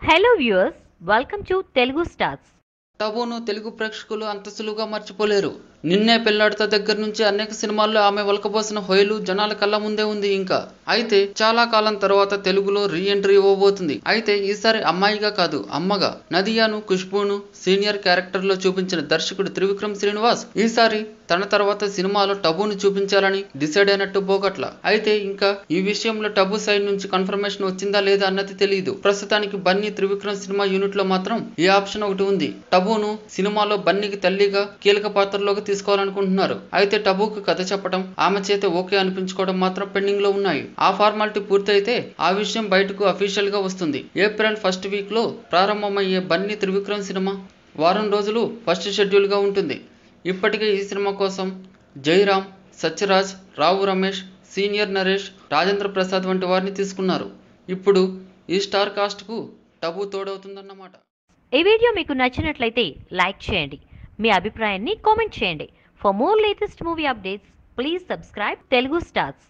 Hello viewers, welcome to Telugu Stars. టబును Telugu ప్రేక్షకులు అంత సులువుగా మర్చిపోలేరు. నిన్నే పెళ్లాడతా దగ్గర నుంచి అనేక సినిమాల్లో ఆమె ఒలకబోసిన హొయలు జనాల కళ్ళ ముందే ఉంది. ఇంకా అయితే చాలా కాలం తర్వాత తెలుగులో రీ ఎంట్రీ ఇవ్వబోతుంది. అయితే ఈసారి అమ్మాయిగా కాదు, అమ్మగా నదియాను, ఖుష్బూను సీనియర్ క్యారెక్టర్ లో చూపించిన దర్శకుడు త్రివిక్రమ్ శ్రీనివాస్ ఈసారి తన తర్వాత సినిమాలో టబును చూపించాలని డిసైడ్ అయినట్టు బోగట్ల. అయితే ఇంకా ఈ విషయంలో టబు సైడ్ నుంచి కన్ఫర్మేషన్ వచ్చిందా లేదా అన్నది తెలియదు. ప్రస్తుతానికి బన్నీ త్రివిక్రమ్ సినిమా యూనిట్ లో మాత్రం ఈ ఆప్షన్ ఒకటి ఉంది. టబును సినిమాలో బన్నీకి తల్లిగా కీలక పాత్రలోకి తీసుకోవాలనుకుంటున్నారు. అయితే టబుకు కథ చెప్పడం, ఆమె చేత ఓకే అనిపించుకోవడం మాత్రం పెండింగ్ లో ఉన్నాయి. ఆ ఫార్మాలిటీ పూర్తయితే ఆ విషయం బయటకు అఫీషియల్ గా వస్తుంది. ఏప్రిల్ ఫస్ట్ వీక్ లో ప్రారంభమయ్యే బన్నీ త్రివిక్రమ్ సినిమా వారం రోజులు ఫస్ట్ షెడ్యూల్ గా ఉంటుంది. ఇప్పటికే ఈ సినిమా కోసం జైరామ్, సత్యరాజ్, రావు రమేష్, సీనియర్ నరేష్, రాజేంద్ర ప్రసాద్ వంటి వారిని తీసుకున్నారు. ఇప్పుడు ఈ స్టార్ కాస్ట్ కు టబు తోడవుతుందన్నమాట. ఈ వీడియో మీకు నచ్చినట్లయితే లైక్ చేయండి. మీ అభిప్రాయాన్ని కామెంట్ చేయండి. For more latest movie updates please subscribe Telugu stars.